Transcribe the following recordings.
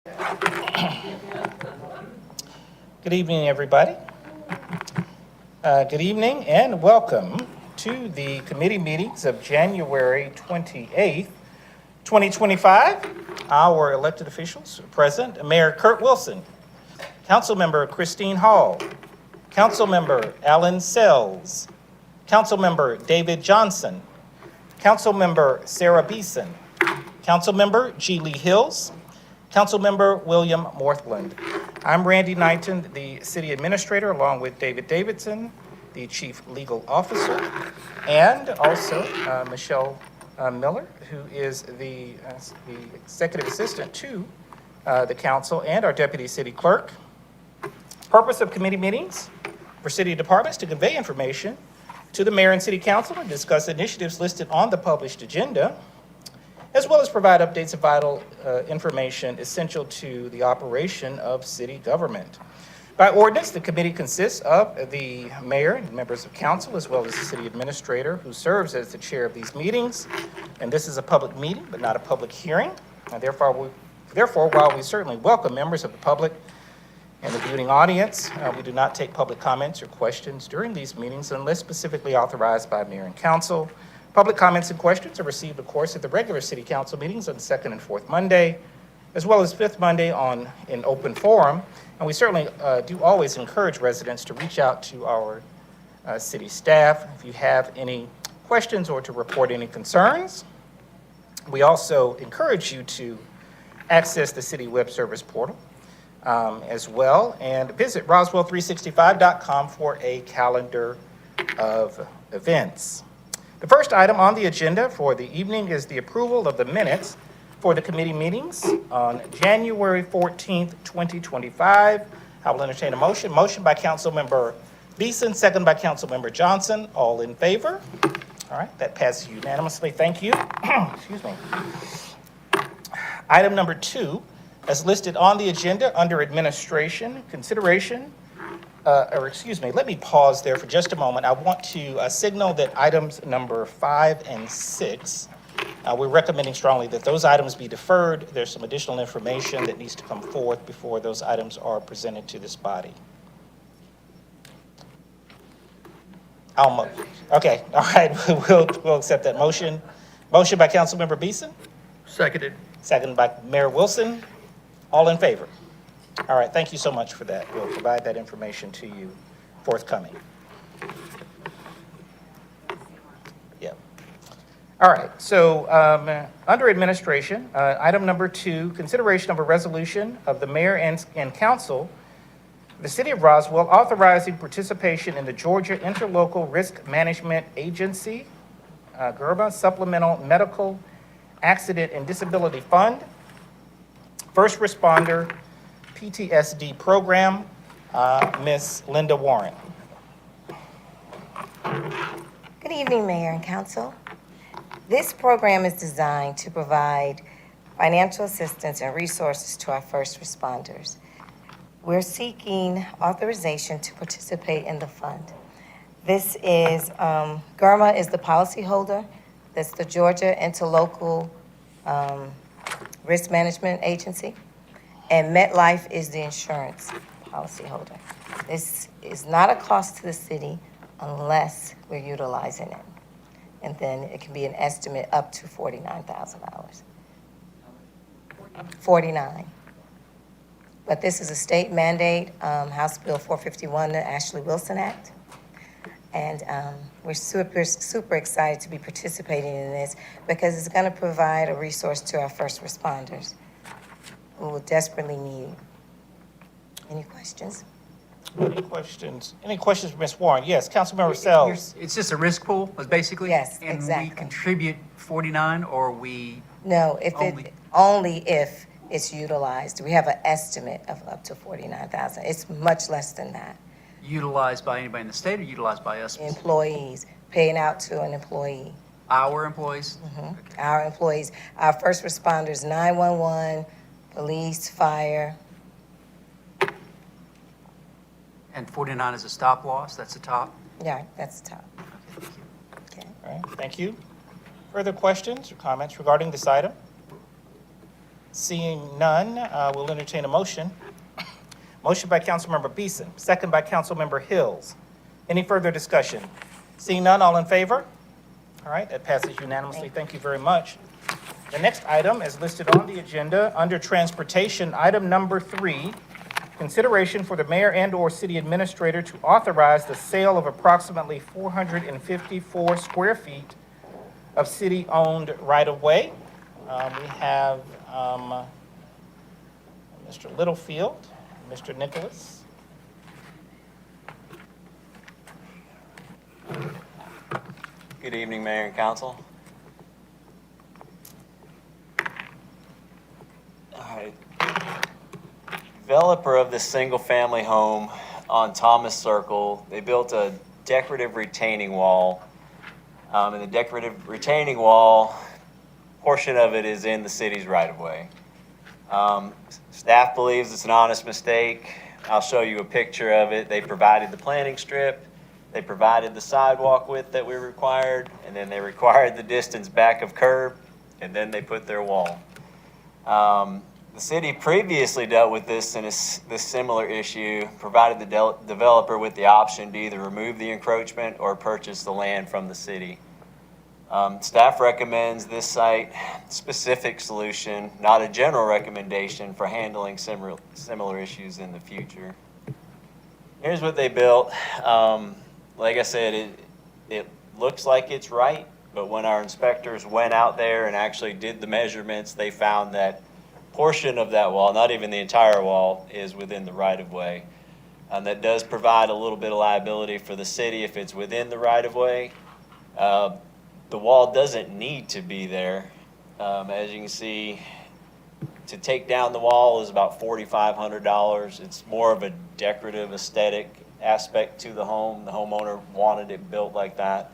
Good evening, everybody. Good evening and welcome to the committee meetings of January 28th, 2025. Our elected officials are present: Mayor Kurt Wilson, Councilmember Christine Hall, Councilmember Alan Sells, Councilmember David Johnson, Councilmember Sarah Beeson, Councilmember G. Lee Hills, Councilmember William Morthland. I'm Randy Knighton, the city administrator, along with David Davidson, the chief legal officer, and also Michelle Miller, who is the executive assistant to the council, and our deputy city clerk. Purpose of committee meetings for city departments to convey information to the mayor and city council and discuss initiatives listed on the published agenda, as well as provide updates of vital information essential to the operation of city government. By ordinance, the committee consists of the mayor and members of council, as well as the city administrator, who serves as the chair of these meetings. And this is a public meeting, but not a public hearing. And therefore, while we certainly welcome members of the public and the viewing audience, we do not take public comments or questions during these meetings unless specifically authorized by mayor and council. Public comments and questions are received, of course, at the regular city council meetings on the second and fourth Monday, as well as fifth Monday in open forum. And we certainly do always encourage residents to reach out to our city staff if you have any questions or to report any concerns. We also encourage you to access the city web service portal as well, and visit Roswell365.com for a calendar of events. The first item on the agenda for the evening is the approval of the minutes for the committee meetings on January 14th, 2025. I will entertain a motion. Motion by Councilmember Beeson, second by Councilmember Johnson. All in favor? All right, that passes unanimously. Thank you. Excuse me. Item number 2, as listed on the agenda under administration, consideration. Let me pause there for just a moment. I want to signal that items number 5 and 6, we're recommending strongly that those items be deferred. There's some additional information that needs to come forth before those items are presented to this body. Okay, all right, we'll accept that motion. Motion by Councilmember Beeson. Seconded. Second by Mayor Wilson. All in favor? All right, thank you so much for that. We'll provide that information to you forthcoming. Yeah. All right, so under administration, item number 2, consideration of a resolution of the mayor and council of the city of Roswell authorizing participation in the Georgia Interlocal Risk Management Agency, GERBA Supplemental Medical Accident and Disability Fund, First Responder PTSD program. Ms. Linda Warren. Good evening, Mayor and Council. This program is designed to provide financial assistance and resources to our first responders. We're seeking authorization to participate in the fund. This is, GERMA is the policyholder. That's the Georgia Interlocal Risk Management Agency. And MetLife is the insurance policyholder. This is not a cost to the city unless we're utilizing it. And then it can be an estimate up to $49,000. 49. But this is a state mandate, House Bill 451, the Ashley Wilson Act. And we're super excited to be participating in this because it's going to provide a resource to our first responders who will desperately need it. Any questions? Any questions for Ms. Warren? Yes, Councilmember Sells. It's just a risk pool, basically? Yes, and exactly. And we contribute 49, or we... No, only if it's utilized. We have an estimate of up to $49,000. It's much less than that. Utilized by anybody in the state or utilized by us? Employees, paying out to an employee. Our employees? Mm-hmm. Okay. Our employees, our first responders, 911, police, fire. And 49 is a stop loss, that's the top? Yeah, that's the top. Okay, thank you. Okay. All right, thank you. Further questions or comments regarding this item? Seeing none, we'll entertain a motion. Motion by Councilmember Beeson, second by Councilmember Hills. Any further discussion? Seeing none, all in favor? All right, that passes unanimously. Thank you very much. The next item is listed on the agenda under Transportation, item number 3, consideration for the mayor and/or city administrator to authorize the sale of approximately 454 square feet of city-owned right-of-way. We have Mr. Littlefield, Mr. Nicholas. Good evening, Mayor and Council. All right. Developer of this single-family home on Thomas Circle, they built a decorative retaining wall. And the decorative retaining wall, portion of it is in the city's right-of-way. Staff believes it's an honest mistake. I'll show you a picture of it. They provided the planting strip. They provided the sidewalk width that we required, and then they required the distance back of curb, and then they put their wall. The city previously dealt with this similar issue, provided the developer with the option to either remove the encroachment or purchase the land from the city. Staff recommends this site-specific solution, not a general recommendation for handling similar issues in the future. Here's what they built. Like I said, it looks like it's right, but when our inspectors went out there and actually did the measurements, they found that portion of that wall, not even the entire wall, is within the right-of-way. That does provide a little bit of liability for the city if it's within the right-of-way. The wall doesn't need to be there. As you can see, to take down the wall is about $4,500. It's more of a decorative aesthetic aspect to the home. The homeowner wanted it built like that.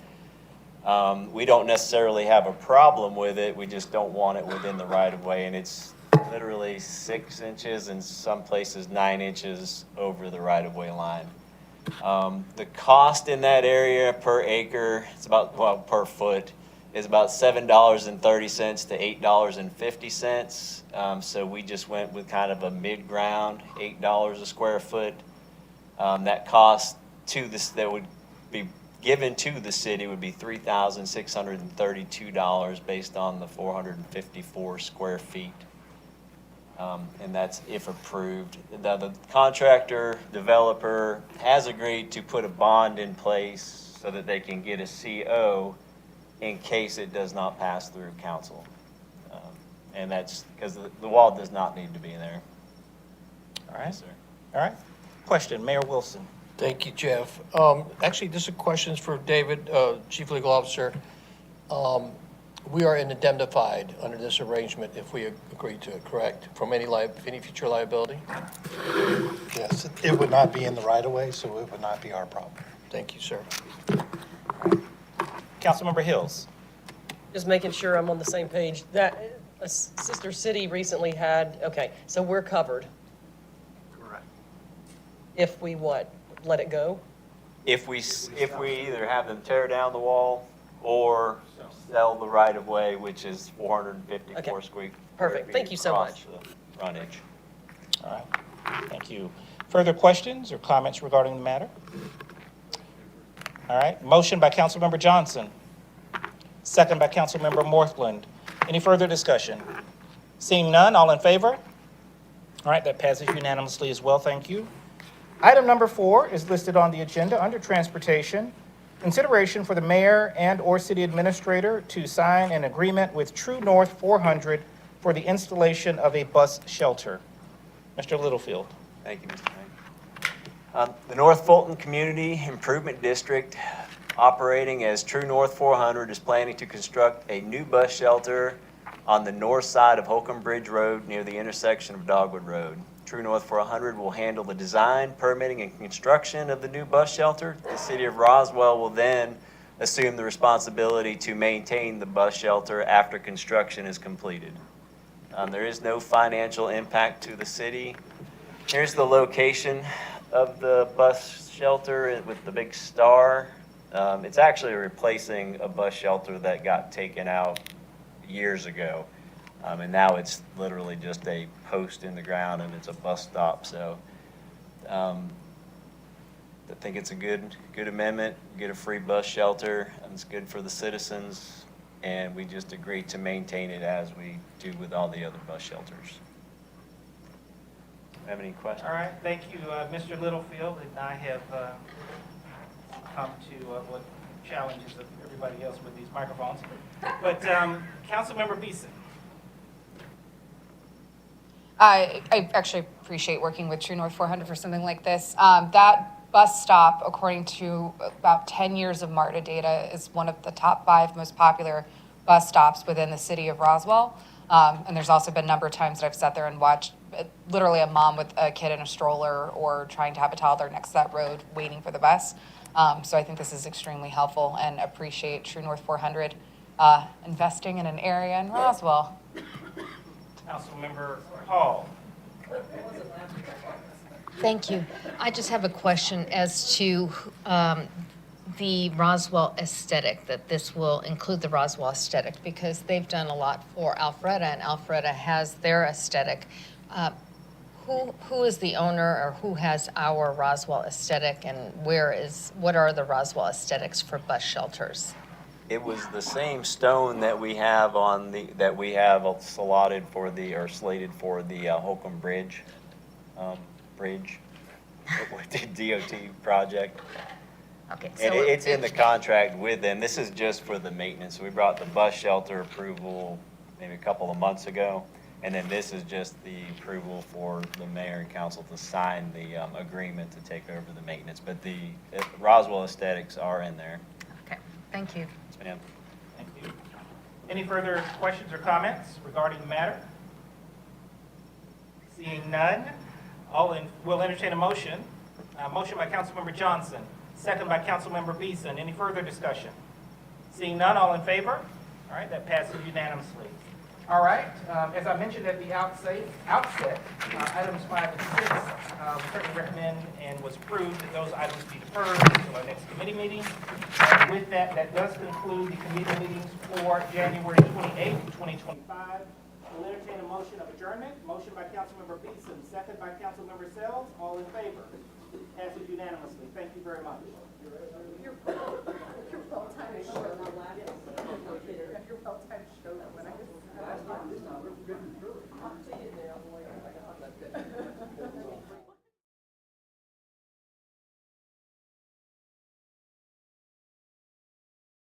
We don't necessarily have a problem with it. We just don't want it within the right-of-way, and it's literally 6 inches, in some places 9 inches over the right-of-way line. The cost in that area per acre, per foot, is about $7.30 to $8.50. So we just went with kind of a mid-ground, $8 a square foot. That cost that would be given to the city would be $3,632 based on the 454 square feet. And that's if approved. The contractor, developer has agreed to put a bond in place so that they can get a CO in case it does not pass through council. And that's because the wall does not need to be there. All right, Yes, sir. all right. Question, Mayor Wilson. Thank you, Jeff. Actually, this is questions for David, Chief Legal Officer. We are indemnified under this arrangement if we agree to it, correct? From any future liability? Yes, it would not be in the right-of-way, so it would not be our problem. Thank you, sir. Councilmember Hills. Just making sure I'm on the same page. That a sister city recently had, okay, so we're covered Correct. if we what? Let it go? If we either have them tear down the wall or sell the right-of-way, which is 454 Okay. square Perfect. feet Thank you so across much. the frontage. All right, thank you. Further questions or comments regarding the matter? All right, motion by Councilmember Johnson, second by Councilmember Morthland. Any further discussion? Seeing none, all in favor? All right, that passes unanimously as well, thank you. Item number 4 is listed on the agenda under Transportation. Consideration for the mayor and/or city administrator to sign an agreement with True North 400 for the installation of a bus shelter. Mr. Littlefield. Thank you, Mr. Mayor. The North Fulton Community Improvement District, operating as True North 400, is planning to construct a new bus shelter on the north side of Holcomb Bridge Road near the intersection of Dogwood Road. True North 400 will handle the design, permitting, and construction of the new bus shelter. The city of Roswell will then assume the responsibility to maintain the bus shelter after construction is completed. There is no financial impact to the city. Here's the location of the bus shelter with the big star. It's actually replacing a bus shelter that got taken out years ago. And now it's literally just a post in the ground and it's a bus stop. So I think it's a good amendment, get a free bus shelter, and it's good for the citizens. And we just agreed to maintain it as we do with all the other bus shelters. Have any questions? All right, thank you, Mr. Littlefield, and I have come to what challenges of everybody else with these microphones. But Councilmember Beeson. I actually appreciate working with True North 400 for something like this. That bus stop, according to about 10 years of MARTA data, is one of the top 5 most popular bus stops within the city of Roswell. And there's also been a number of times that I've sat there and watched literally a mom with a kid in a stroller or trying to have a toddler next to that road waiting for the bus. So I think this is extremely helpful and appreciate True North 400 investing in an area in Roswell. Councilmember Hall. Thank you. I just have a question as to the Roswell aesthetic, that this will include the Roswell aesthetic, because they've done a lot for Alpharetta, and Alpharetta has their aesthetic. Who is the owner, or who has our Roswell aesthetic, and what are the Roswell aesthetics for bus shelters? It was the same stone that we have slotted for slated for the Holcomb Bridge, with the DOT project. Okay, And it's in the contract with them. This is just for the maintenance. We brought the bus shelter approval maybe a couple of months ago. And then this is just the approval for the mayor and council to sign the agreement to take over the maintenance. But the Roswell aesthetics are in there. Okay, thank you. Yes, ma'am. Thank you. Any further questions or comments regarding the matter? Seeing none, we'll entertain a motion. Motion by Councilmember Johnson, second by Councilmember Beeson. Any further discussion? Seeing none, all in favor? All right, that passes unanimously. All right, as I mentioned at the outset, items 5 and 6, we certainly recommend and was approved that those items be deferred until our next committee meeting. With that, that does conclude the committee meetings for January 28th, 2025. We'll entertain a motion of adjournment. Motion by Councilmember Beeson, second by Councilmember Sells. All in favor? Passes unanimously. Thank you very much.